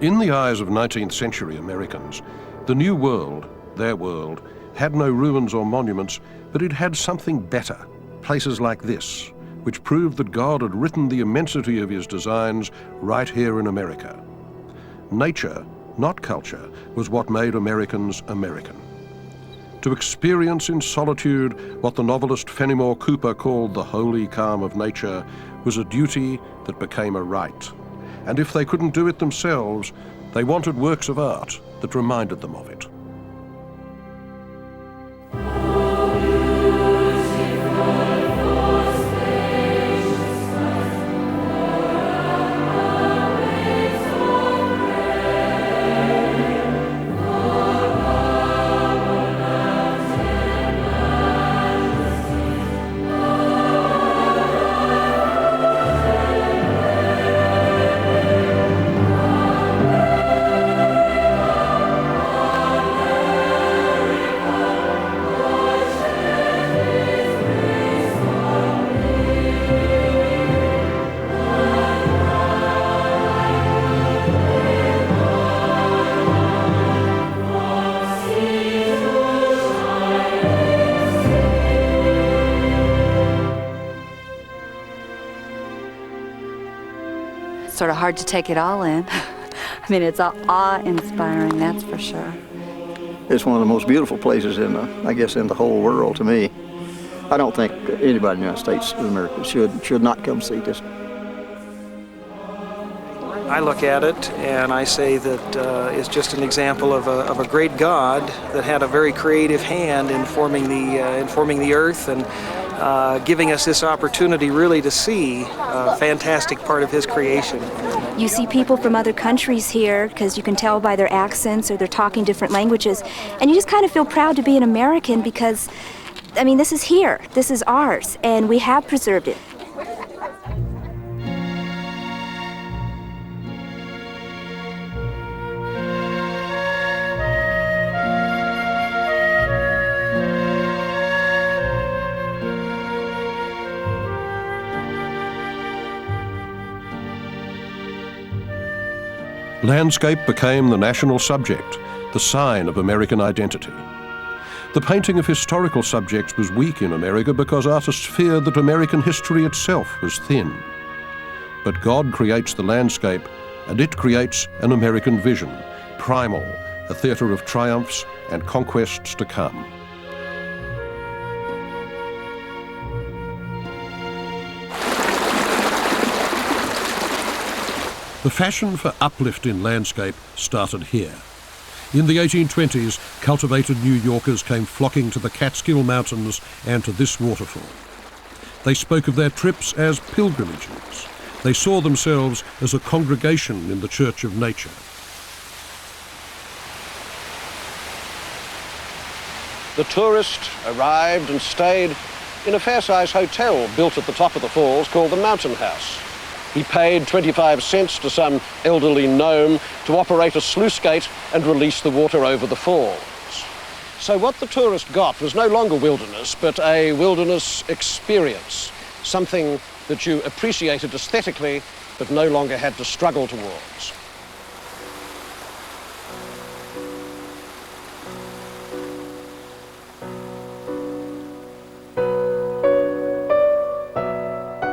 In the eyes of 19th century Americans, the New World, their world, had no ruins or monuments, but it had something better, places like this, which proved that God had written the immensity of his designs right here in America. Nature, not culture, was what made Americans American. To experience in solitude what the novelist Fenimore Cooper called the holy calm of nature was a duty that became a right. And if they couldn't do it themselves, they wanted works of art that reminded them of it. Sort of hard to take it all in. I mean, it's awe-inspiring, that's for sure. It's one of the most beautiful places in the whole world to me. I don't think anybody in the United States of America should not come see this. I look at it and I say that it's just an example of a great God that had a very creative hand in forming the earth and giving us this opportunity really to see a fantastic part of his creation. You see people from other countries here because you can tell by their accents or they're talking different languages, and you just kind of feel proud to be an American because, I mean, this is here, this is ours, and we have preserved it. Landscape became the national subject, the sign of American identity. The painting of historical subjects was weak in America because artists feared that American history itself was thin. But God creates the landscape, and it creates an American vision, primal, a theatre of triumphs and conquests to come. The fashion for uplift in landscape started here. In the 1820s, cultivated New Yorkers came flocking to the Catskill Mountains and to this waterfall. They spoke of their trips as pilgrimages. They saw themselves as a congregation in the Church of Nature. The tourist arrived and stayed in a fair-sized hotel built at the top of the falls called the Mountain House. He paid 25 cents to some elderly gnome to operate a sluice gate and release the water over the falls. So what the tourist got was no longer wilderness, but a wilderness experience, something that you appreciated aesthetically, but no longer had to struggle towards.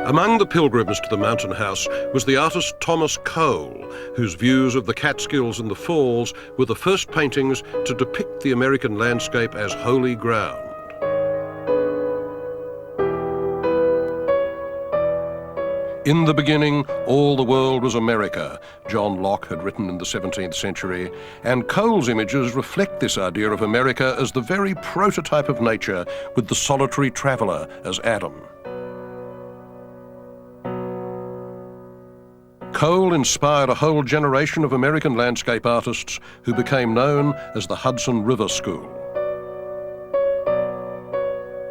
Among the pilgrims to the Mountain House was the artist Thomas Cole, whose views of the Catskills and the Falls were the first paintings to depict the American landscape as holy ground. In the beginning, all the world was America, John Locke had written in the 17th century, and Cole's images reflect this idea of America as the very prototype of nature, with the solitary traveller as Adam. Cole inspired a whole generation of American landscape artists who became known as the Hudson River School.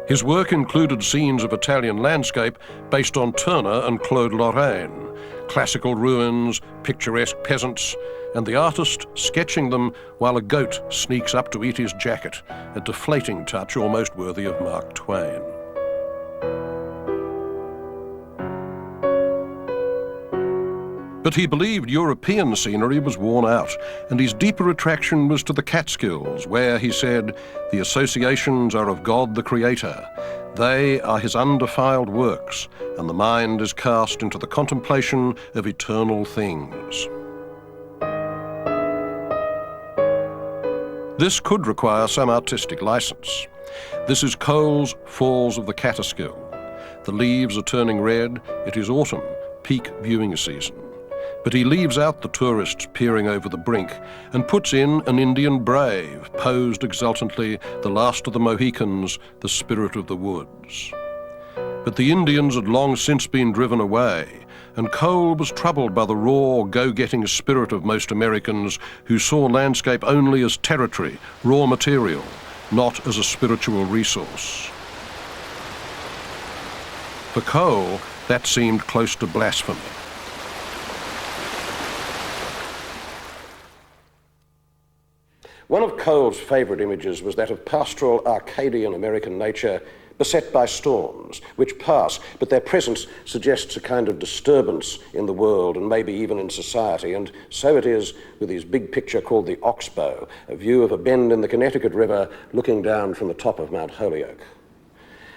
His work included scenes of Italian landscape based on Turner and Claude Lorraine, classical ruins, picturesque peasants, and the artist sketching them while a goat sneaks up to eat his jacket, a deflating touch almost worthy of Mark Twain. But he believed European scenery was worn out, and his deeper attraction was to the Catskills, where, he said, the associations are of God the Creator. They are his undefiled works, and the mind is cast into the contemplation of eternal things. This could require some artistic license. This is Cole's Falls of the Catskill. The leaves are turning red. It is autumn, peak viewing season. But he leaves out the tourists peering over the brink and puts in an Indian brave, posed exultantly, the last of the Mohicans, the spirit of the woods. But the Indians had long since been driven away, and Cole was troubled by the raw, go-getting spirit of most Americans who saw landscape only as territory, raw material, not as a spiritual resource. For Cole, that seemed close to blasphemy. One of Cole's favourite images was that of pastoral Arcadian American nature beset by storms, which pass, but their presence suggests a kind of disturbance in the world and maybe even in society, and so it is with his big picture called the Oxbow, a view of a bend in the Connecticut River looking down from the top of Mount Holyoke.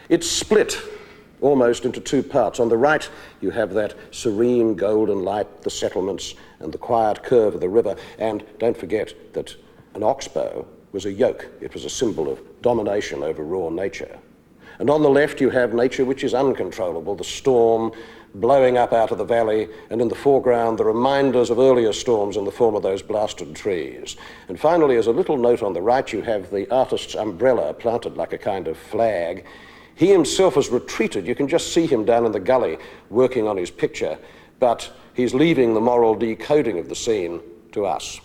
It's split almost into two parts. On the right, you have that serene golden light, the settlements, and the quiet curve of the river, and don't forget that an oxbow was a yoke. It was a symbol of domination over raw nature. And on the left you have nature which is uncontrollable, the storm blowing up out of the valley, and in the foreground the reminders of earlier storms in the form of those blasted trees. And finally, as a little note on the right, you have the artist's umbrella planted like a kind of flag. He himself has retreated. You can just see him down in the gully working on his picture, but he's leaving the moral decoding of the scene to us.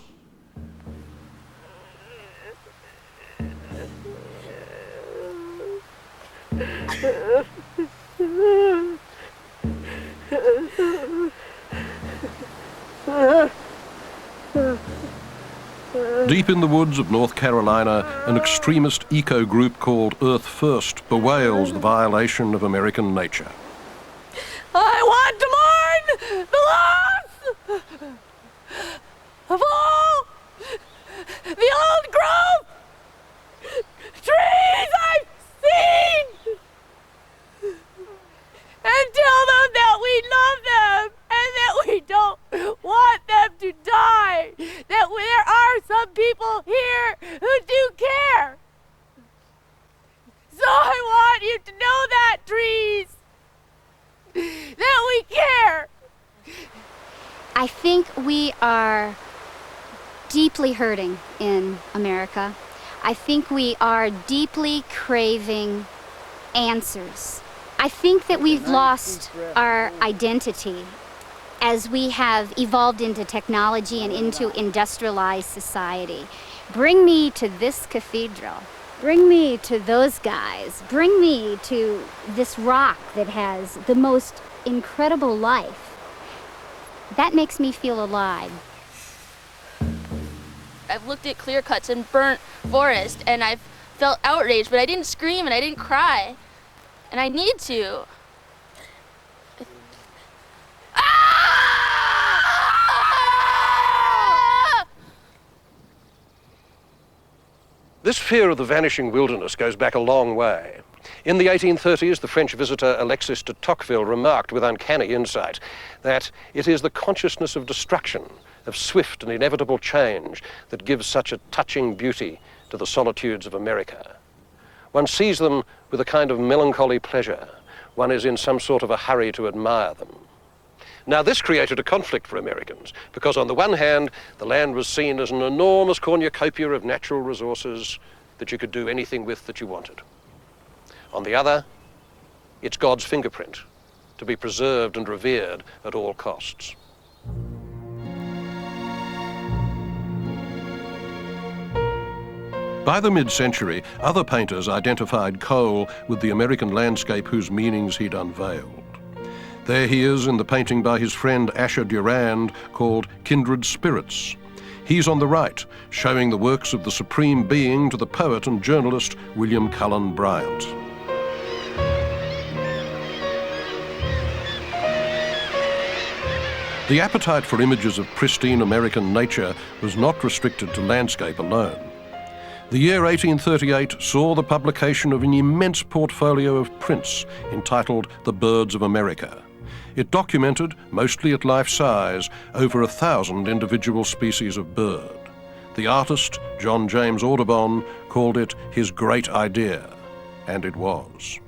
Deep in the woods of North Carolina, an extremist eco group called Earth First bewails the violation of American nature. I want to mourn the loss of all the old growth trees I've seen, and tell them that we love them and that we don't want them to die, that there are some people here who do care. So I want you to know that, trees, that we care. I think we are deeply hurting in America. I think we are deeply craving answers. I think that we've lost our identity as we have evolved into technology and into industrialized society. Bring me to this cathedral. Bring me to those guys. Bring me to this rock that has the most incredible life. That makes me feel alive. I've looked at clear cuts and burnt forest, and I've felt outraged, but I didn't scream and I didn't cry. And I need to. This fear of the vanishing wilderness goes back a long way. In the 1830s, the French visitor Alexis de Tocqueville remarked with uncanny insight that it is the consciousness of destruction, of swift and inevitable change, that gives such a touching beauty to the solitudes of America. One sees them with a kind of melancholy pleasure. One is in some sort of a hurry to admire them. Now, this created a conflict for Americans because, on the one hand, the land was seen as an enormous cornucopia of natural resources that you could do anything with that you wanted. On the other, it's God's fingerprint, to be preserved and revered at all costs. By the mid-century, other painters identified Cole with the American landscape whose meanings he'd unveiled. There he is in the painting by his friend Asher Durand called Kindred Spirits. He's on the right, showing the works of the Supreme Being to the poet and journalist William Cullen Bryant. The appetite for images of pristine American nature was not restricted to landscape alone. The year 1838 saw the publication of an immense portfolio of prints entitled The Birds of America. It documented, mostly at life size, over 1,000 individual species of bird. The artist, John James Audubon, called it his great idea, and it was.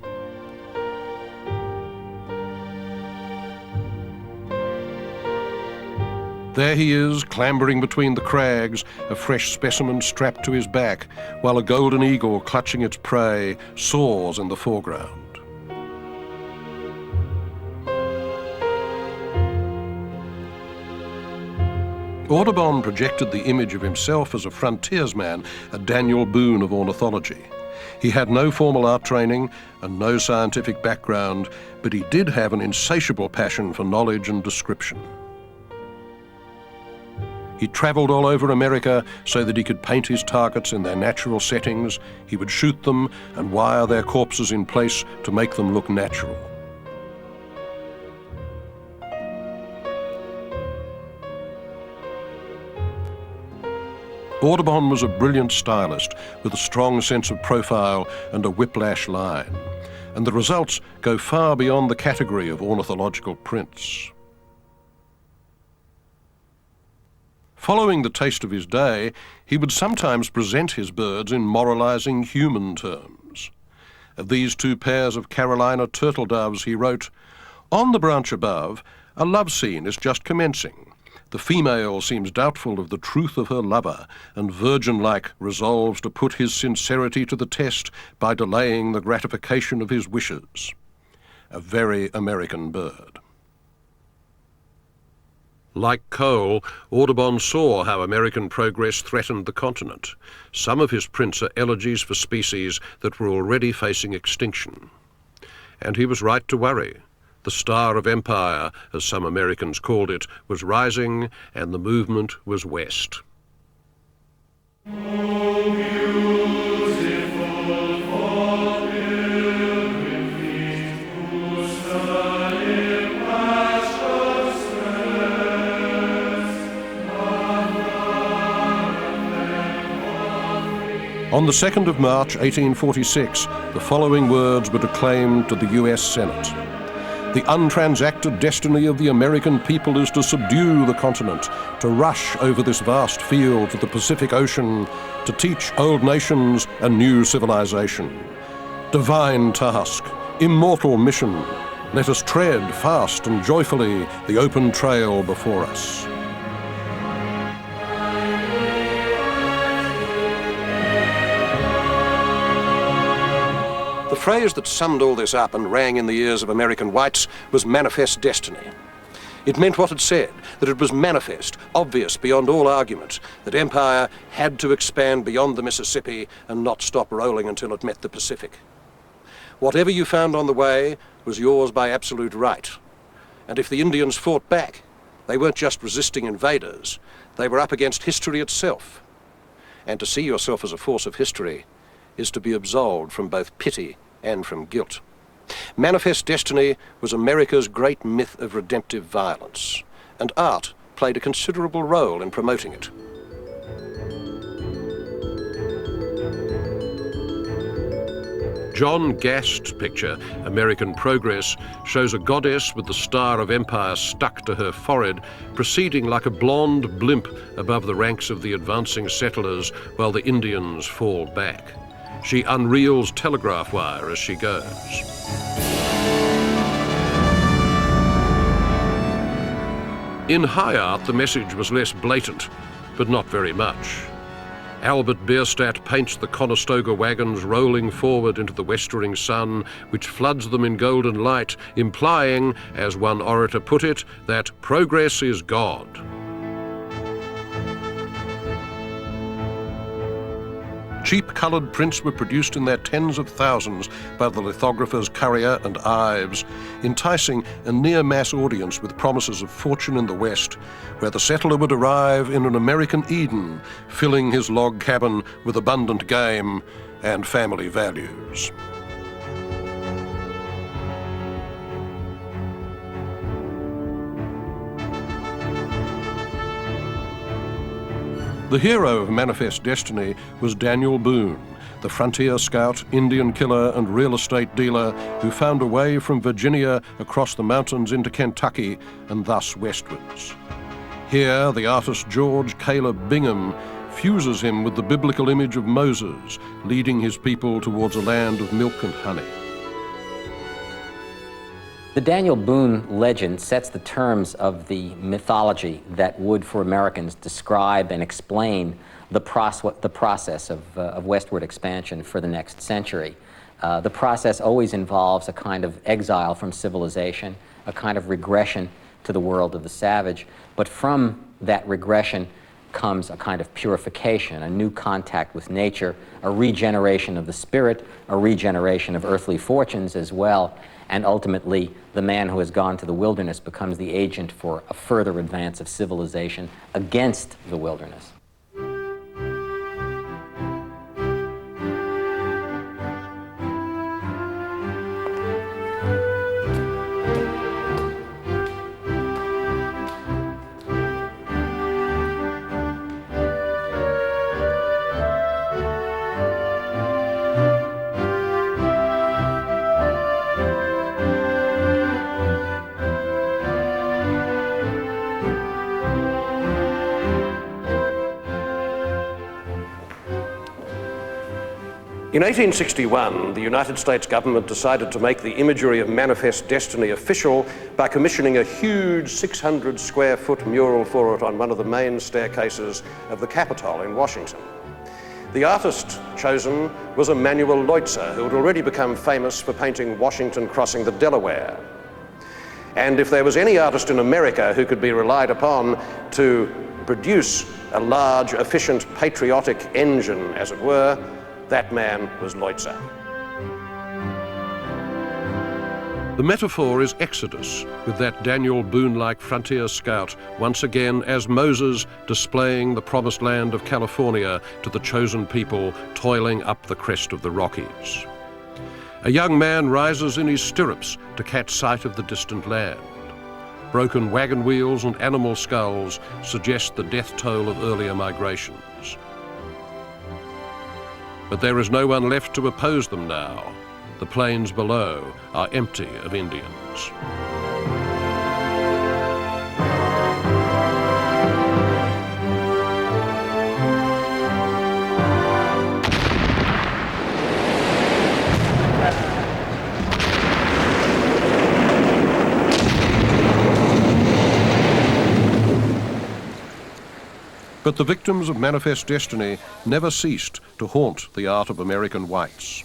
There he is, clambering between the crags, a fresh specimen strapped to his back, while a golden eagle clutching its prey soars in the foreground. Audubon projected the image of himself as a frontiersman, a Daniel Boone of ornithology. He had no formal art training and no scientific background, but he did have an insatiable passion for knowledge and description. He travelled all over America so that he could paint his targets in their natural settings. He would shoot them and wire their corpses in place to make them look natural. Audubon was a brilliant stylist with a strong sense of profile and a whiplash line, and the results go far beyond the category of ornithological prints. Following the taste of his day, he would sometimes present his birds in moralizing human terms. Of these two pairs of Carolina turtle doves, he wrote, "On the branch above, a love scene is just commencing. The female seems doubtful of the truth of her lover, and virgin-like resolves to put his sincerity to the test by delaying the gratification of his wishes." A very American bird. Like Cole, Audubon saw how American progress threatened the continent. Some of his prints are elegies for species that were already facing extinction. And he was right to worry. The star of empire, as some Americans called it, was rising, and the movement was west. On the 2nd of March 1846, the following words were declaimed to the US Senate. "The untransacted destiny of the American people is to subdue the continent, to rush over this vast field to the Pacific Ocean, to teach old nations a new civilization. Divine task, immortal mission. Let us tread fast and joyfully the open trail before us." The phrase that summed all this up and rang in the ears of American whites was manifest destiny. It meant what it said, that it was manifest, obvious beyond all argument, that empire had to expand beyond the Mississippi and not stop rolling until it met the Pacific. Whatever you found on the way was yours by absolute right. And if the Indians fought back, they weren't just resisting invaders, they were up against history itself. And to see yourself as a force of history is to be absolved from both pity and from guilt. Manifest destiny was America's great myth of redemptive violence, and art played a considerable role in promoting it. John Gast's picture, American Progress, shows a goddess with the star of empire stuck to her forehead, proceeding like a blonde blimp above the ranks of the advancing settlers while the Indians fall back. She unreels telegraph wire as she goes. In high art, the message was less blatant, but not very much. Albert Bierstadt paints the Conestoga wagons rolling forward into the westering sun, which floods them in golden light, implying, as one orator put it, that progress is God. Cheap coloured prints were produced in their tens of thousands by the lithographers Currier and Ives, enticing a near-mass audience with promises of fortune in the West, where the settler would arrive in an American Eden, filling his log cabin with abundant game and family values. The hero of Manifest Destiny was Daniel Boone, the frontier scout, Indian killer and real estate dealer who found a way from Virginia across the mountains into Kentucky and thus westwards. Here, the artist George Caleb Bingham fuses him with the biblical image of Moses, leading his people towards a land of milk and honey. The Daniel Boone legend sets the terms of the mythology that would, for Americans, describe and explain the process of westward expansion for the next century. The process always involves a kind of exile from civilization, a kind of regression to the world of the savage, but from that regression comes a kind of purification, a new contact with nature, a regeneration of the spirit, a regeneration of earthly fortunes as well, and ultimately the man who has gone to the wilderness becomes the agent for a further advance of civilization against the wilderness. In 1861, the United States government decided to make the imagery of Manifest Destiny official by commissioning a huge 600-square-foot mural for it on one of the main staircases of the Capitol in Washington. The artist chosen was Emanuel Leutzer, who had already become famous for painting Washington crossing the Delaware. And if there was any artist in America who could be relied upon to produce a large, efficient, patriotic engine, as it were, that man was Leutzer. The metaphor is Exodus, with that Daniel Boone-like frontier scout once again as Moses displaying the promised land of California to the chosen people toiling up the crest of the Rockies. A young man rises in his stirrups to catch sight of the distant land. Broken wagon wheels and animal skulls suggest the death toll of earlier migrations. But there is no one left to oppose them now. The plains below are empty of Indians. But the victims of Manifest Destiny never ceased to haunt the art of American whites.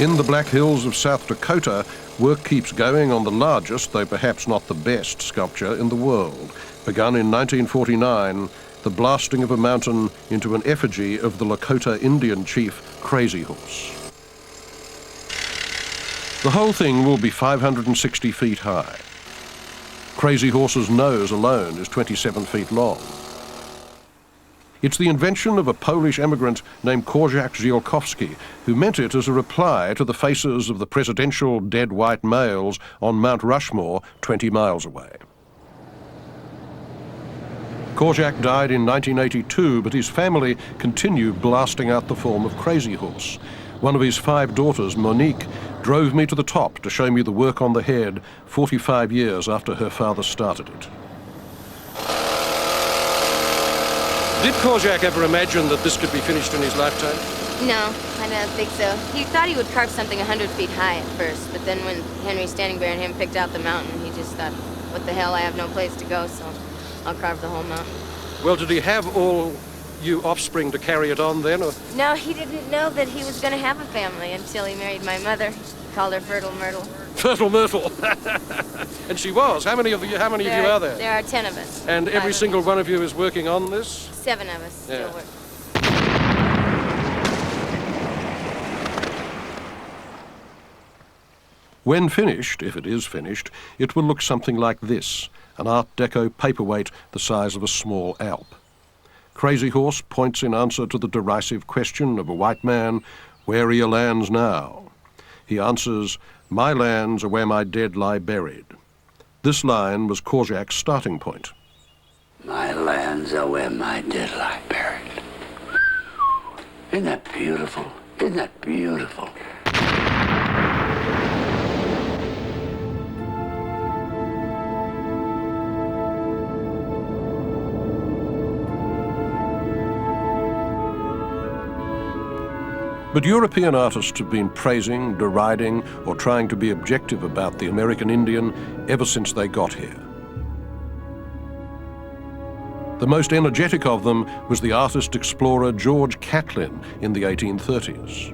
In the Black Hills of South Dakota, work keeps going on the largest, though perhaps not the best, sculpture in the world. Begun in 1949, the blasting of a mountain into an effigy of the Lakota Indian chief Crazy Horse. The whole thing will be 560 feet high. Crazy Horse's nose alone is 27 feet long. It's the invention of a Polish emigrant named Korczak Ziolkowski, who meant it as a reply to the faces of the presidential dead white males on Mount Rushmore 20 miles away. Korczak died in 1982, but his family continued blasting out the form of Crazy Horse. One of his 5 daughters, Monique, drove me to the top to show me the work on the head 45 years after her father started it. Did Korczak ever imagine that this could be finished in his lifetime? No, I don't think so. He thought he would carve something 100 feet high at first, but then when Henry Standing Bear and him picked out the mountain, he just thought, what the hell, I have no place to go, so I'll carve the whole mountain. Well, did he have all you offspring to carry it on then? Or? No, he didn't know that he was going to have a family until he married my mother. He called her Fertile Myrtle. Fertile Myrtle. And she was. How many of you are there? There are 10 of us. And every single one of you is working on this? 7 of us still work. When finished, if it is finished, it will look something like this, an Art Deco paperweight the size of a small Alp. Crazy Horse points in answer to the derisive question of a white man, "Where are your lands now?" He answers, "My lands are where my dead lie buried." This line was Korczak's starting point. My lands are where my dead lie buried. Isn't that beautiful? Isn't that beautiful? But European artists have been praising, deriding, or trying to be objective about the American Indian ever since they got here. The most energetic of them was the artist-explorer George Catlin in the 1830s.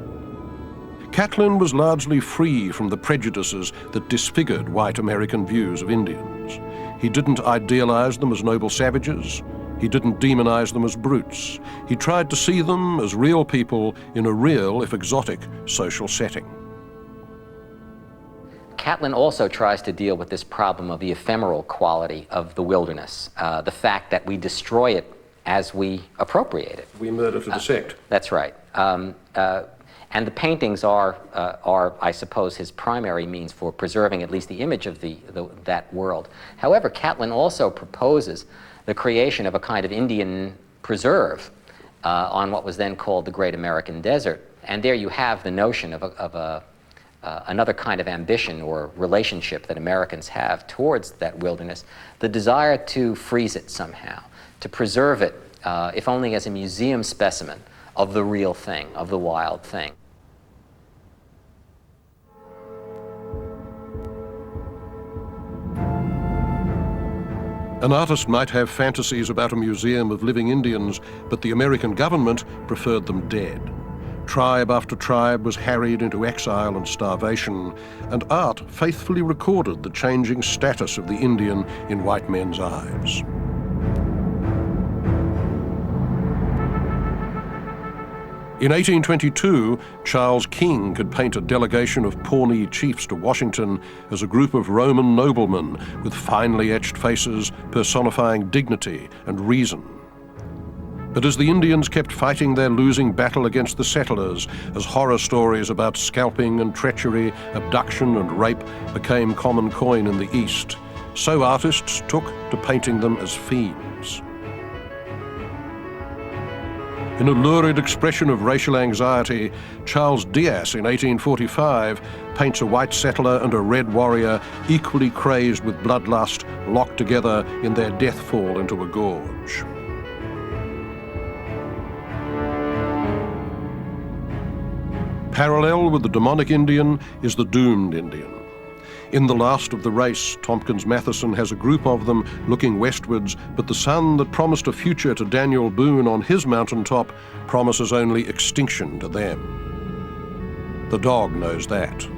Catlin was largely free from the prejudices that disfigured white American views of Indians. He didn't idealize them as noble savages. He didn't demonize them as brutes. He tried to see them as real people in a real, if exotic, social setting. Catlin also tries to deal with this problem of the ephemeral quality of the wilderness, the fact that we destroy it as we appropriate it. We murder to dissect. That's right. And the paintings are, I suppose, his primary means for preserving at least the image of that world. However, Catlin also proposes the creation of a kind of Indian preserve on what was then called the Great American Desert. And there you have the notion of another kind of ambition or relationship that Americans have towards that wilderness, the desire to freeze it somehow, to preserve it, if only as a museum specimen of the real thing, of the wild thing. An artist might have fantasies about a museum of living Indians, but the American government preferred them dead. Tribe after tribe was harried into exile and starvation, and art faithfully recorded the changing status of the Indian in white men's eyes. In 1822, Charles King could paint a delegation of Pawnee chiefs to Washington as a group of Roman noblemen with finely etched faces personifying dignity and reason. But as the Indians kept fighting their losing battle against the settlers, as horror stories about scalping and treachery, abduction and rape became common coin in the East, so artists took to painting them as fiends. In a lurid expression of racial anxiety, Charles Diaz in 1845 paints a white settler and a red warrior equally crazed with bloodlust, locked together in their death fall into a gorge. Parallel with the demonic Indian is the doomed Indian. In the last of the race, Tompkins Matheson has a group of them looking westwards, but the sun that promised a future to Daniel Boone on his mountaintop promises only extinction to them. The dog knows that.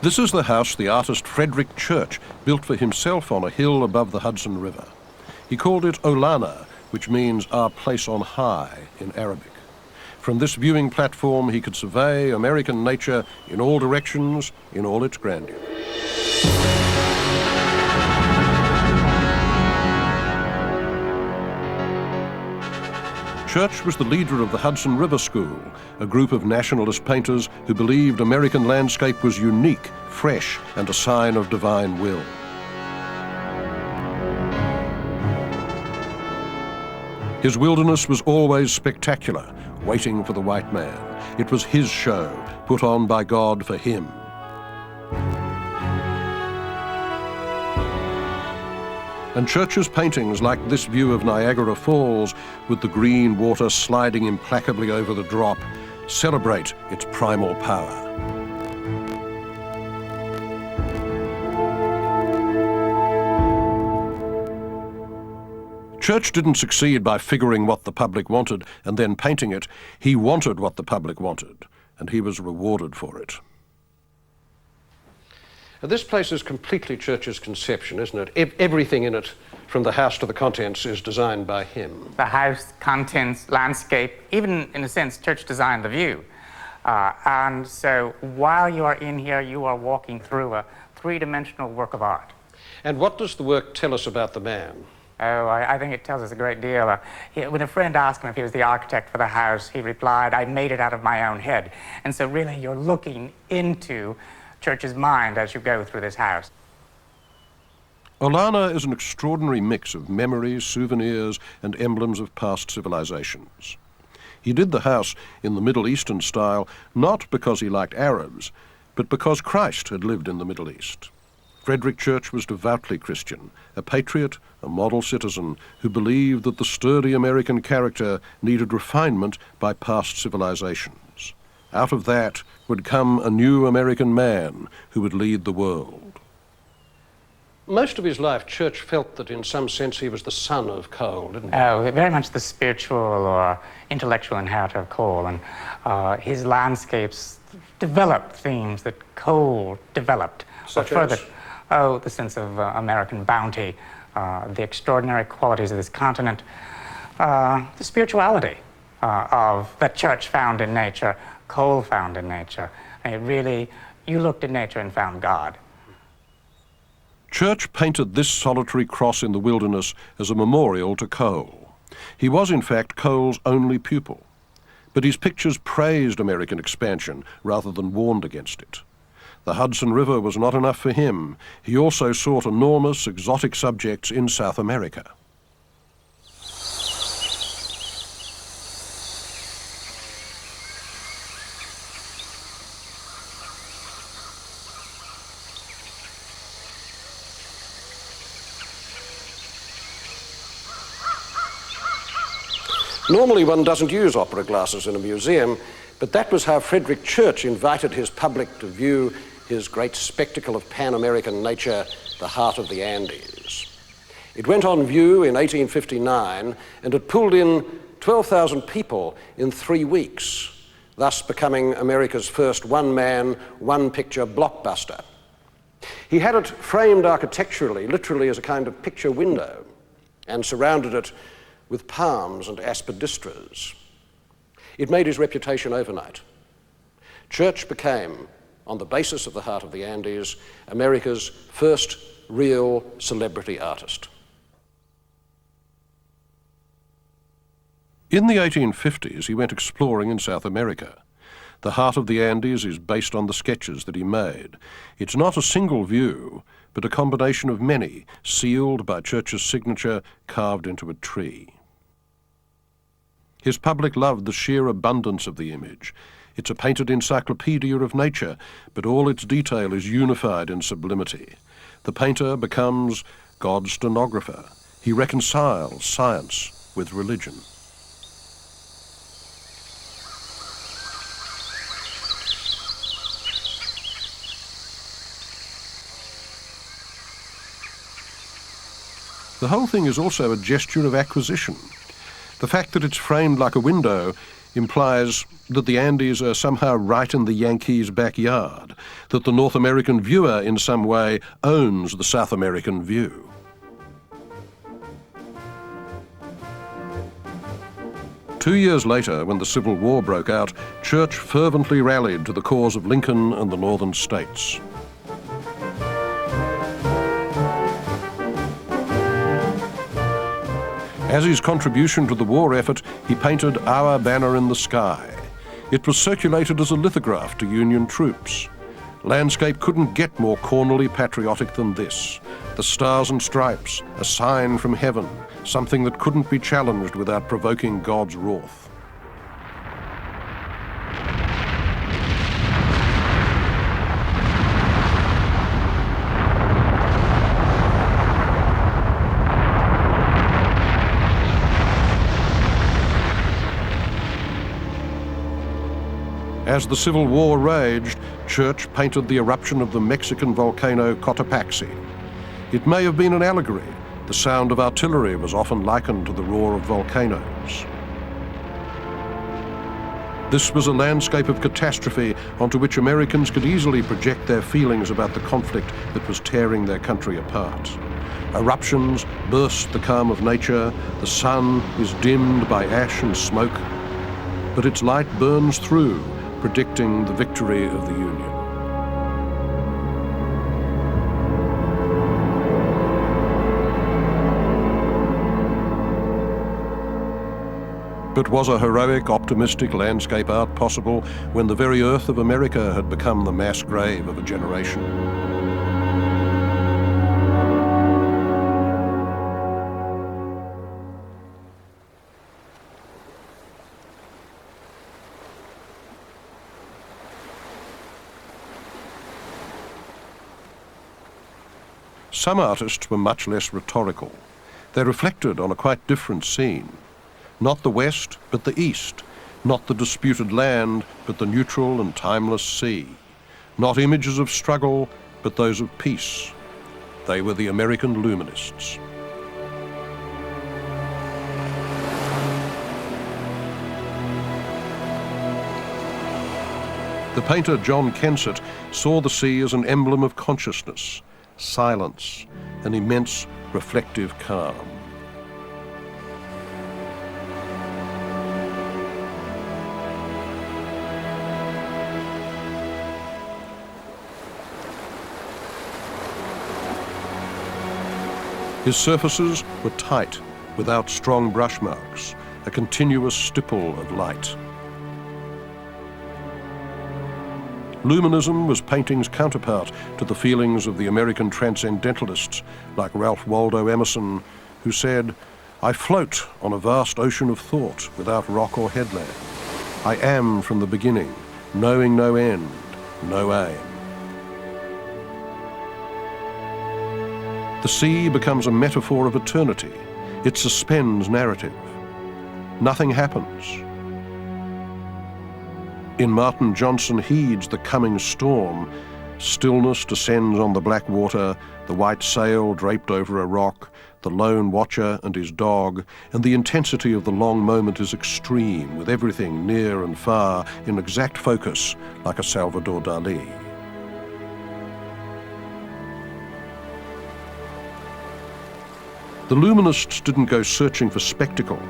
This is the house the artist Frederick Church built for himself on a hill above the Hudson River. He called it Olana, which means our place on high in Arabic. From this viewing platform, he could survey American nature in all directions, in all its grandeur. Church was the leader of the Hudson River School, a group of nationalist painters who believed American landscape was unique, fresh, and a sign of divine will. His wilderness was always spectacular, waiting for the white man. It was his show, put on by God for him. And Church's paintings, like this view of Niagara Falls, with the green water sliding implacably over the drop, celebrate its primal power. Church didn't succeed by figuring what the public wanted and then painting it. He wanted what the public wanted, and he was rewarded for it. This place is completely Church's conception, isn't it? Everything in it, from the house to the contents, is designed by him. The house, contents, landscape, even in a sense, Church designed the view. And so while you are in here, you are walking through a three-dimensional work of art. And what does the work tell us about the man? Oh, I think it tells us a great deal. When a friend asked him if he was the architect for the house, he replied, "I made it out of my own head." And so really you're looking into Church's mind as you go through this house. Olana is an extraordinary mix of memories, souvenirs, and emblems of past civilizations. He did the house in the Middle Eastern style, not because he liked Arabs, but because Christ had lived in the Middle East. Frederick Church was devoutly Christian, a patriot, a model citizen who believed that the sturdy American character needed refinement by past civilizations. Out of that would come a new American man who would lead the world. Most of his life, Church felt that in some sense he was the son of Cole, didn't he? Oh, very much the spiritual or intellectual inheritor of Cole. And his landscapes developed themes that Cole developed. Such further, as? Oh, the sense of American bounty, the extraordinary qualities of this continent, the spirituality that Church found in nature, Cole found in nature. And it really, you looked at nature and found God. Church painted this solitary cross in the wilderness as a memorial to Cole. He was, in fact, Cole's only pupil. But his pictures praised American expansion rather than warned against it. The Hudson River was not enough for him. He also sought enormous, exotic subjects in South America. Normally one doesn't use opera glasses in a museum, but that was how Frederick Church invited his public to view his great spectacle of Pan-American nature, the Heart of the Andes. It went on view in 1859 and it pulled in 12,000 people in 3 weeks, thus becoming America's first one-man, one-picture blockbuster. He had it framed architecturally, literally as a kind of picture window, and surrounded it with palms and aspidistras. It made his reputation overnight. Church became, on the basis of the Heart of the Andes, America's first real celebrity artist. In the 1850s, he went exploring in South America. The Heart of the Andes is based on the sketches that he made. It's not a single view, but a combination of many, sealed by Church's signature, carved into a tree. His public loved the sheer abundance of the image. It's a painted encyclopedia of nature, but all its detail is unified in sublimity. The painter becomes God's stenographer. He reconciles science with religion. The whole thing is also a gesture of acquisition. The fact that it's framed like a window implies that the Andes are somehow right in the Yankees' backyard, that the North American viewer in some way owns the South American view. Two years later, when the Civil War broke out, Church fervently rallied to the cause of Lincoln and the northern states. As his contribution to the war effort, he painted Our Banner in the Sky. It was circulated as a lithograph to Union troops. Landscape couldn't get more cornily patriotic than this. The Stars and Stripes, a sign from heaven, something that couldn't be challenged without provoking God's wrath. As the Civil War raged, Church painted the eruption of the Mexican volcano Cotopaxi. It may have been an allegory. The sound of artillery was often likened to the roar of volcanoes. This was a landscape of catastrophe onto which Americans could easily project their feelings about the conflict that was tearing their country apart. Eruptions burst the calm of nature, the sun is dimmed by ash and smoke, but its light burns through, predicting the victory of the Union. But was a heroic, optimistic landscape art possible when the very earth of America had become the mass grave of a generation? Some artists were much less rhetorical. They reflected on a quite different scene. Not the West, but the East. Not the disputed land, but the neutral and timeless sea. Not images of struggle, but those of peace. They were the American Luminists. The painter John Kensett saw the sea as an emblem of consciousness, silence, an immense reflective calm. His surfaces were tight, without strong brush marks, a continuous stipple of light. Luminism was painting's counterpart to the feelings of the American transcendentalists like Ralph Waldo Emerson, who said, "I float on a vast ocean of thought without rock or headland. I am from the beginning, knowing no end, no aim." The sea becomes a metaphor of eternity. It suspends narrative. Nothing happens. In Martin Johnson Head's The Coming Storm, stillness descends on the black water, the white sail draped over a rock, the lone watcher and his dog, and the intensity of the long moment is extreme, with everything near and far in exact focus, like a Salvador Dali. The Luminists didn't go searching for spectacle.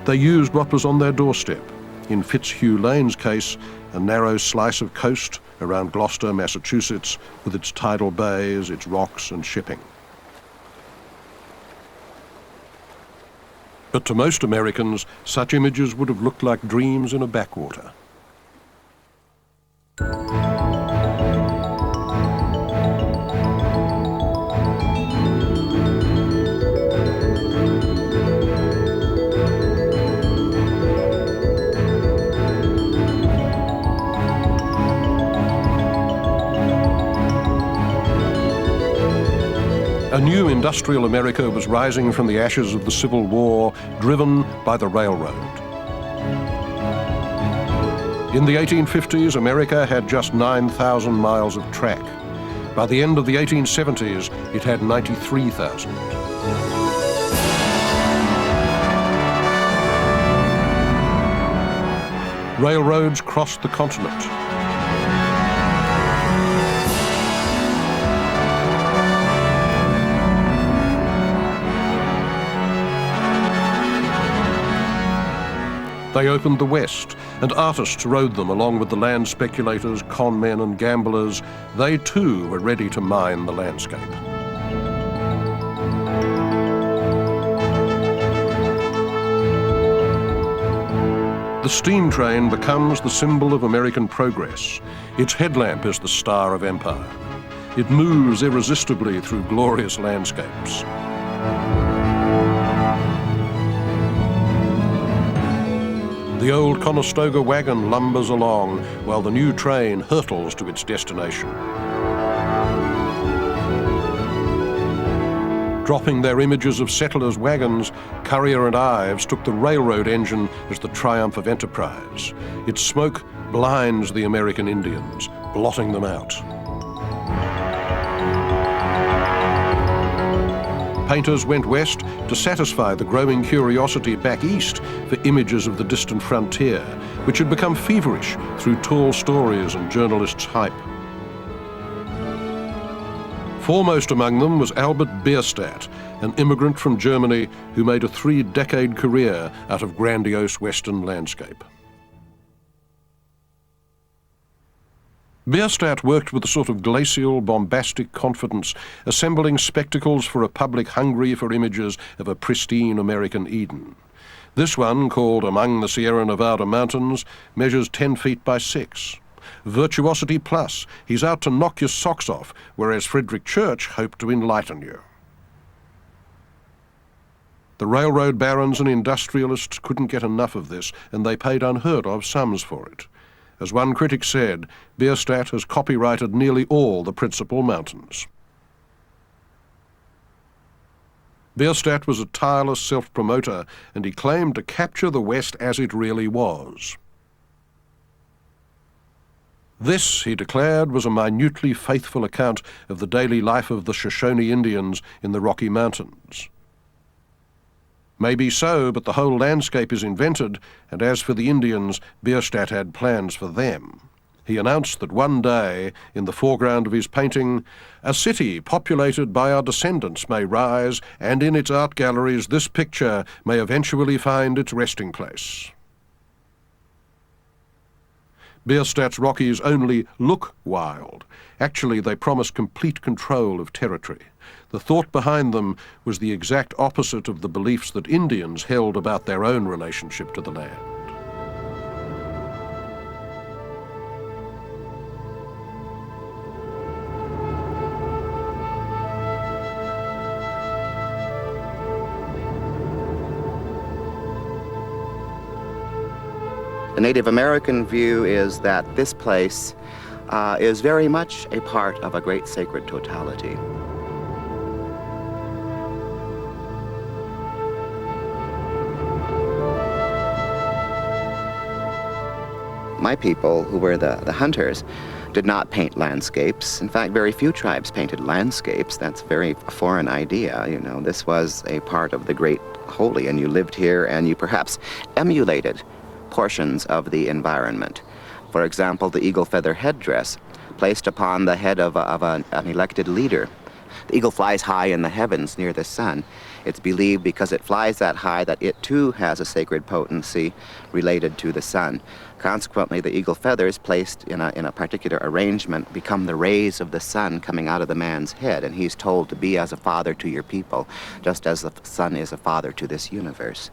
They used what was on their doorstep. In Fitzhugh Lane's case, a narrow slice of coast around Gloucester, Massachusetts, with its tidal bays, its rocks and shipping. But to most Americans, such images would have looked like dreams in a backwater. A new industrial America was rising from the ashes of the Civil War, driven by the railroad. In the 1850s, America had just 9,000 miles of track. By the end of the 1870s, it had 93,000. Railroads crossed the continent. They opened the West, and artists rode them along with the land speculators, con men and gamblers. They too were ready to mine the landscape. The steam train becomes the symbol of American progress. Its headlamp is the star of empire. It moves irresistibly through glorious landscapes. The old Conestoga wagon lumbers along while the new train hurtles to its destination. Dropping their images of settlers' wagons, Currier and Ives took the railroad engine as the triumph of enterprise. Its smoke blinds the American Indians, blotting them out. Painters went west to satisfy the growing curiosity back east for images of the distant frontier, which had become feverish through tall stories and journalists' hype. Foremost among them was Albert Bierstadt, an immigrant from Germany who made a 3-decade career out of grandiose Western landscape. Bierstadt worked with a sort of glacial, bombastic confidence, assembling spectacles for a public hungry for images of a pristine American Eden. This one, called Among the Sierra Nevada Mountains, measures 10 feet by 6. Virtuosity plus, he's out to knock your socks off, whereas Frederick Church hoped to enlighten you. The railroad barons and industrialists couldn't get enough of this, and they paid unheard of sums for it. As one critic said, Bierstadt has copyrighted nearly all the principal mountains. Bierstadt was a tireless self-promoter, and he claimed to capture the West as it really was. This, he declared, was a minutely faithful account of the daily life of the Shoshone Indians in the Rocky Mountains. Maybe so, but the whole landscape is invented, and as for the Indians, Bierstadt had plans for them. He announced that one day, in the foreground of his painting, a city populated by our descendants may rise, and in its art galleries this picture may eventually find its resting place. Bierstadt's Rockies only look wild. Actually, they promise complete control of territory. The thought behind them was the exact opposite of the beliefs that Indians held about their own relationship to the land. The Native American view is that this place is very much a part of a great sacred totality. My people, who were the hunters, did not paint landscapes. In fact, very few tribes painted landscapes. That's a very foreign idea, you know. This was a part of the great holy, and you lived here and you perhaps emulated portions of the environment. For example, the eagle feather headdress placed upon the head of an elected leader. The eagle flies high in the heavens near the sun. It's believed because it flies that high that it too has a sacred potency related to the sun. Consequently, the eagle feathers placed in a particular arrangement become the rays of the sun coming out of the man's head, and he's told to be as a father to your people, just as the sun is a father to this universe.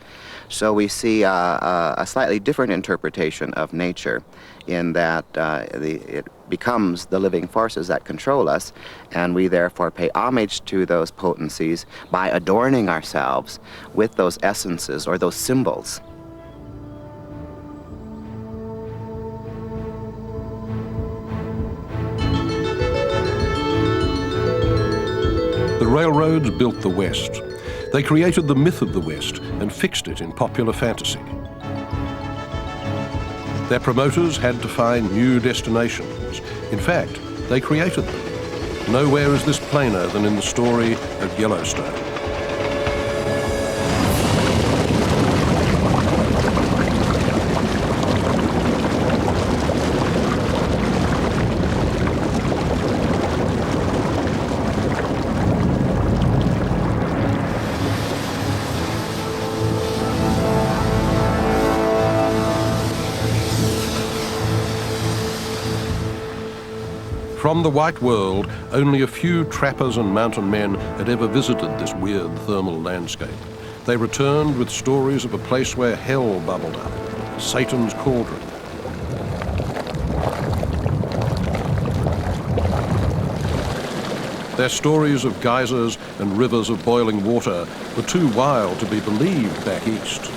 So we see a slightly different interpretation of nature in that it becomes the living forces that control us, and we therefore pay homage to those potencies by adorning ourselves with those essences or those symbols. The railroads built the West. They created the myth of the West and fixed it in popular fantasy. Their promoters had to find new destinations. In fact, they created them. Nowhere is this plainer than in the story of Yellowstone. From the white world, only a few trappers and mountain men had ever visited this weird thermal landscape. They returned with stories of a place where hell bubbled up, Satan's cauldron. Their stories of geysers and rivers of boiling water were too wild to be believed back east.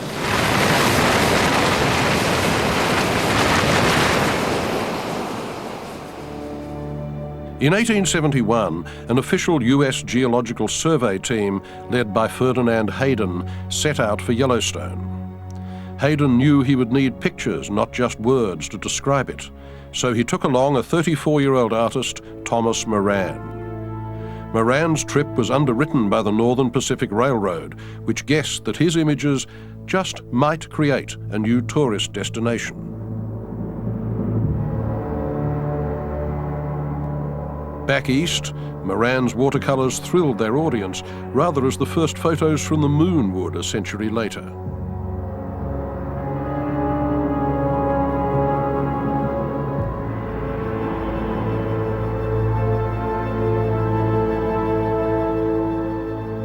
In 1871, an official US Geological Survey team led by Ferdinand Hayden set out for Yellowstone. Haydn knew he would need pictures, not just words, to describe it, so he took along a 34-year-old artist, Thomas Moran. Moran's trip was underwritten by the Northern Pacific Railroad, which guessed that his images just might create a new tourist destination. Back east, Moran's watercolours thrilled their audience, rather as the first photos from the moon would a century later.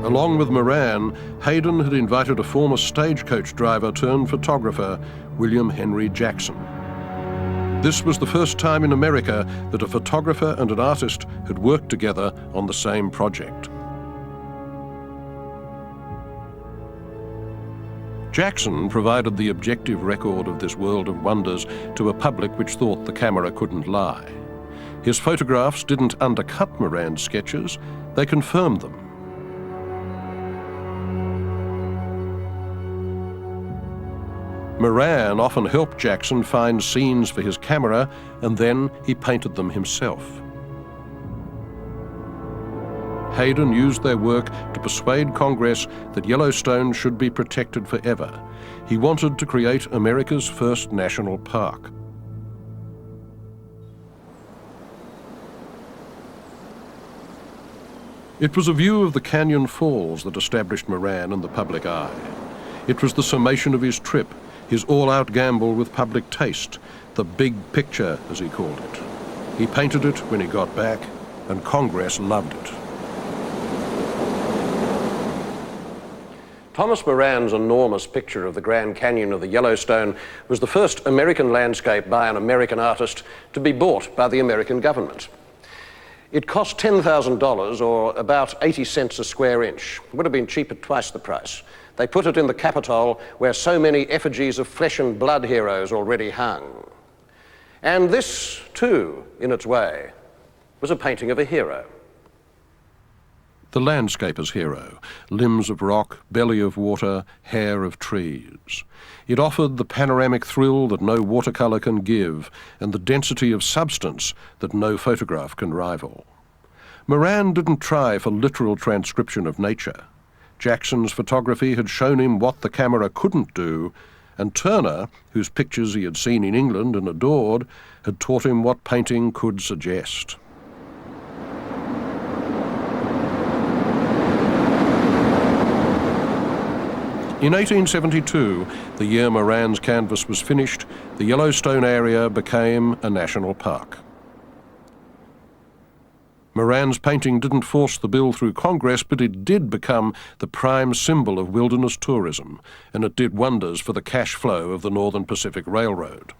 Along with Moran, Haydn had invited a former stagecoach driver turned photographer, William Henry Jackson. This was the first time in America that a photographer and an artist had worked together on the same project. Jackson provided the objective record of this world of wonders to a public which thought the camera couldn't lie. His photographs didn't undercut Moran's sketches, they confirmed them. Moran often helped Jackson find scenes for his camera, and then he painted them himself. Haydn used their work to persuade Congress that Yellowstone should be protected forever. He wanted to create America's first national park. It was a view of the Canyon Falls that established Moran in the public eye. It was the summation of his trip, his all-out gamble with public taste, the big picture, as he called it. He painted it when he got back, and Congress loved it. Thomas Moran's enormous picture of the Grand Canyon of the Yellowstone was the first American landscape by an American artist to be bought by the American government. It cost $10,000, or about 80 cents a square inch. It would have been cheap at twice the price. They put it in the Capitol, where so many effigies of flesh and blood heroes already hung. And this, too, in its way, was a painting of a hero. The landscaper's hero, limbs of rock, belly of water, hair of trees. It offered the panoramic thrill that no watercolour can give, and the density of substance that no photograph can rival. Moran didn't try for literal transcription of nature. Jackson's photography had shown him what the camera couldn't do, and Turner, whose pictures he had seen in England and adored, had taught him what painting could suggest. In 1872, the year Moran's canvas was finished, the Yellowstone area became a national park. Moran's painting didn't force the bill through Congress, but it did become the prime symbol of wilderness tourism, and it did wonders for the cash flow of the Northern Pacific Railroad.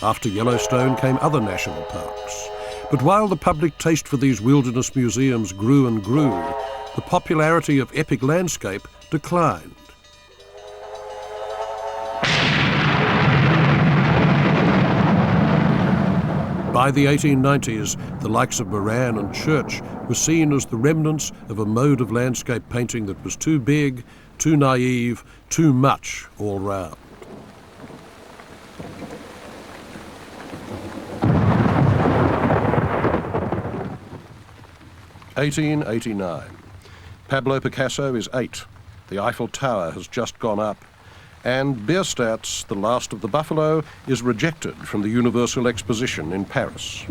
After Yellowstone came other national parks. But while the public taste for these wilderness museums grew and grew, the popularity of epic landscape declined. By the 1890s, the likes of Moran and Church were seen as the remnants of a mode of landscape painting that was too big, too naive, too much all round. (1889). Pablo Picasso is 8. The Eiffel Tower has just gone up, and Bierstadt's The Last of the Buffalo is rejected from the Universal Exposition in Paris.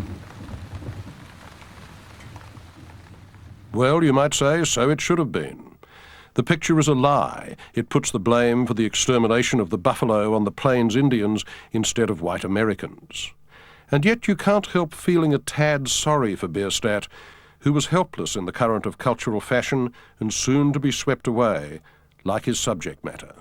Well, you might say, so it should have been. The picture is a lie. It puts the blame for the extermination of the buffalo on the Plains Indians instead of white Americans. And yet you can't help feeling a tad sorry for Bierstadt, who was helpless in the current of cultural fashion and soon to be swept away, like his subject matter.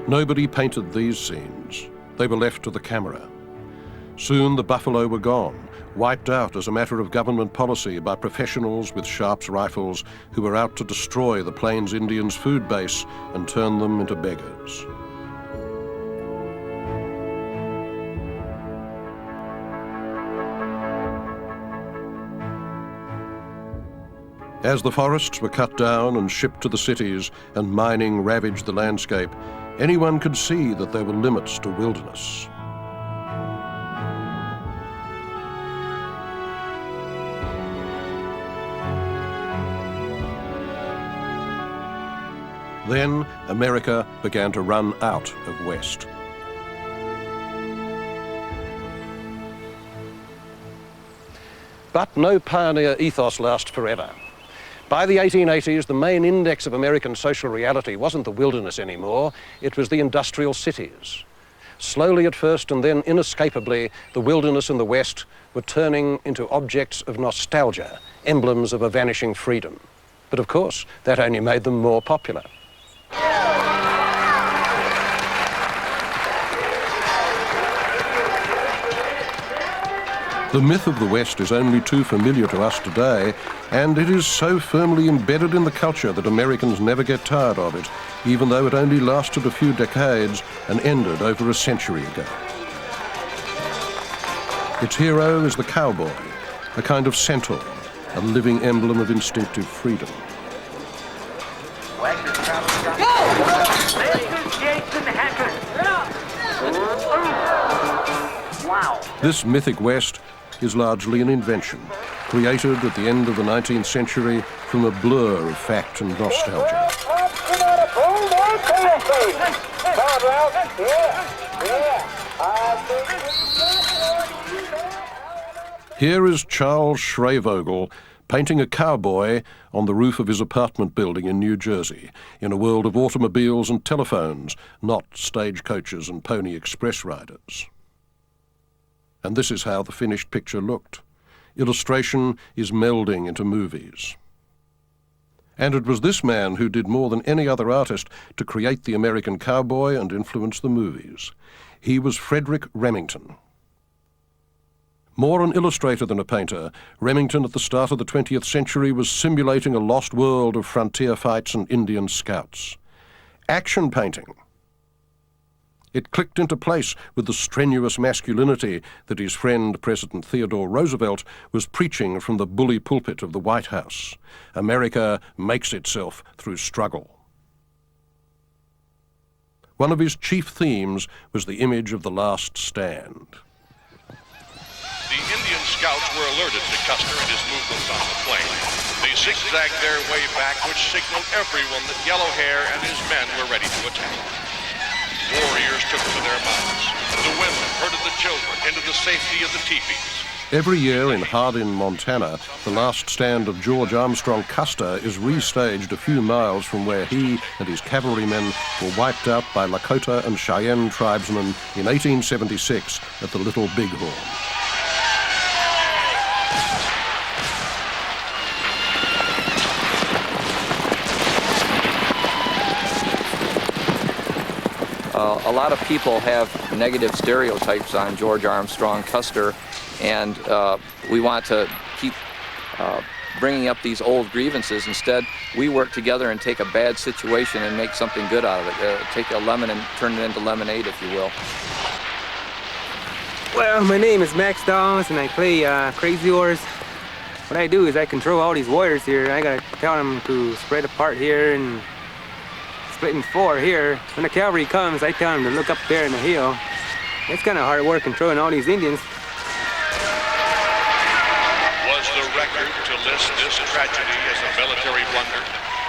Nobody painted these scenes. They were left to the camera. Soon the buffalo were gone, wiped out as a matter of government policy by professionals with Sharps rifles who were out to destroy the Plains Indians' food base and turn them into beggars. As the forests were cut down and shipped to the cities and mining ravaged the landscape, anyone could see that there were limits to wilderness. Then America began to run out of West. But no pioneer ethos lasts forever. By the 1880s, the main index of American social reality wasn't the wilderness anymore, it was the industrial cities. Slowly at first and then inescapably, the wilderness and the West were turning into objects of nostalgia, emblems of a vanishing freedom. But of course, that only made them more popular. The myth of the West is only too familiar to us today, and it is so firmly embedded in the culture that Americans never get tired of it, even though it only lasted a few decades and ended over a century ago. Its hero is the cowboy, a kind of centaur, a living emblem of instinctive freedom. This mythic West is largely an invention, created at the end of the 19th century from a blur of fact and nostalgia. Here is Charles Schreyvogel painting a cowboy on the roof of his apartment building in New Jersey, in a world of automobiles and telephones, not stagecoaches and Pony Express riders. And this is how the finished picture looked. Illustration is melding into movies. And it was this man who did more than any other artist to create the American cowboy and influence the movies. He was Frederick Remington. More an illustrator than a painter, Remington at the start of the 20th century was simulating a lost world of frontier fights and Indian scouts. Action painting. It clicked into place with the strenuous masculinity that his friend, President Theodore Roosevelt, was preaching from the bully pulpit of the White House. America makes itself through struggle. One of his chief themes was the image of the last stand. The Indian scouts were alerted to Custer and his movements on the plain. They zigzagged their way back, which signaled everyone that Yellow Hair and his men were ready to attack. Warriors took to their mounts. The women herded the children into the safety of the teepees. Every year in Hardin, Montana, the last stand of George Armstrong Custer is restaged a few miles from where he and his cavalrymen were wiped out by Lakota and Cheyenne tribesmen in 1876 at the Little Bighorn. A lot of people have negative stereotypes on George Armstrong Custer, and we want to keep bringing up these old grievances. Instead, we work together and take a bad situation and make something good out of it. Take a lemon and turn it into lemonade, if you will. Well, my name is Max Dawes, and I play Crazy Horse. What I do is I control all these warriors here. I gotta tell them to spread apart here and split in four here. When the cavalry comes, I tell them to look up there in the hill. It's kind of hard work controlling all these Indians. Was the record to list this tragedy as a military blunder?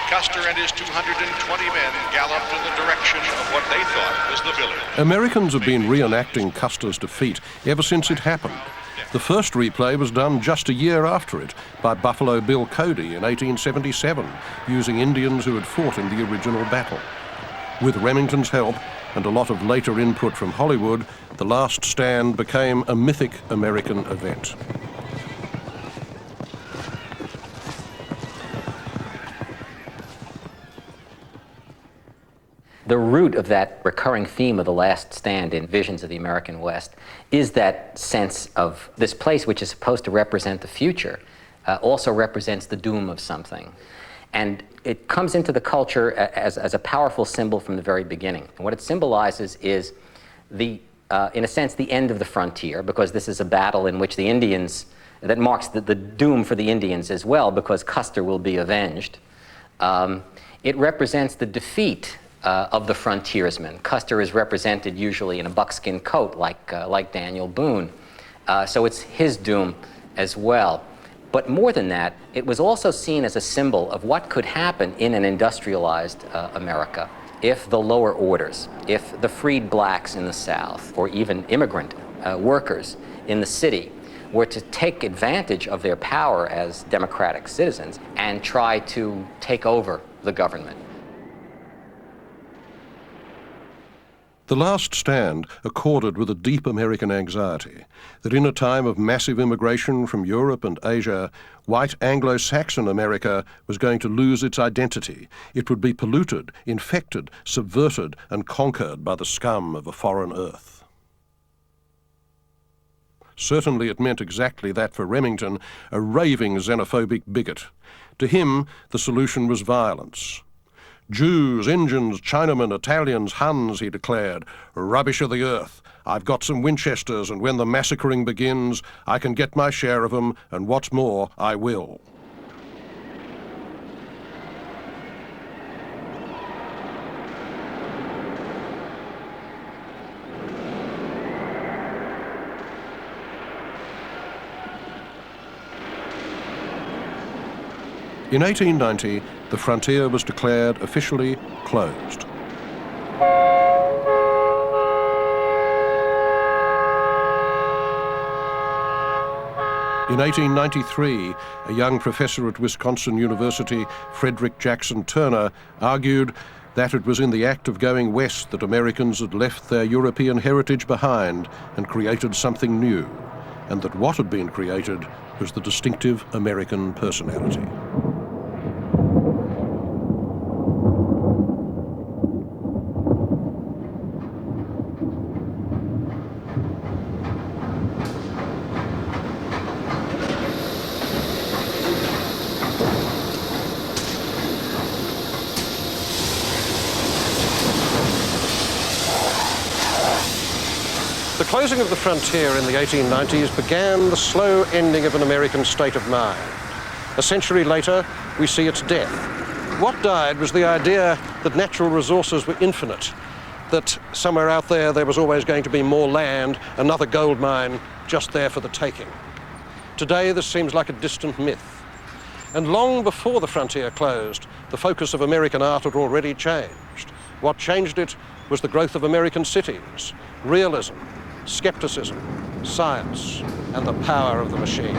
Custer and his 220 men galloped in the direction of what they thought was the village. Americans have been reenacting Custer's defeat ever since it happened. The first replay was done just a year after it by Buffalo Bill Cody in 1877, using Indians who had fought in the original battle. With Remington's help and a lot of later input from Hollywood, The Last Stand became a mythic American event. The root of that recurring theme of The Last Stand in Visions of the American West is that sense of this place, which is supposed to represent the future, also represents the doom of something. And it comes into the culture as a powerful symbol from the very beginning. And what it symbolizes is in a sense, the end of the frontier, because this is a battle in which the Indians, that marks the doom for the Indians as well, because Custer will be avenged. It represents the defeat of the frontiersman. Custer is represented usually in a buckskin coat, like Daniel Boone. So it's his doom as well. But more than that, it was also seen as a symbol of what could happen in an industrialized America if the lower orders, if the freed blacks in the South, or even immigrant workers in the city, were to take advantage of their power as democratic citizens and try to take over the government. The Last Stand accorded with a deep American anxiety that in a time of massive immigration from Europe and Asia, white Anglo-Saxon America was going to lose its identity. It would be polluted, infected, subverted, and conquered by the scum of a foreign earth. Certainly it meant exactly that for Remington, a raving xenophobic bigot. To him, the solution was violence. Jews, Indians, Chinamen, Italians, Huns, he declared, rubbish of the earth. I've got some Winchesters, and when the massacring begins, I can get my share of them, and what's more, I will. In 1890, the frontier was declared officially closed. In 1893, a young professor at Wisconsin University, Frederick Jackson Turner, argued that it was in the act of going west that Americans had left their European heritage behind and created something new, and that what had been created was the distinctive American personality. The closing of the frontier in the 1890s began the slow ending of an American state of mind. A century later, we see its death. What died was the idea that natural resources were infinite, that somewhere out there was always going to be more land, another gold mine just there for the taking. Today, this seems like a distant myth. And long before the frontier closed, the focus of American art had already changed. What changed it was the growth of American cities, realism, skepticism, science, and the power of the machine.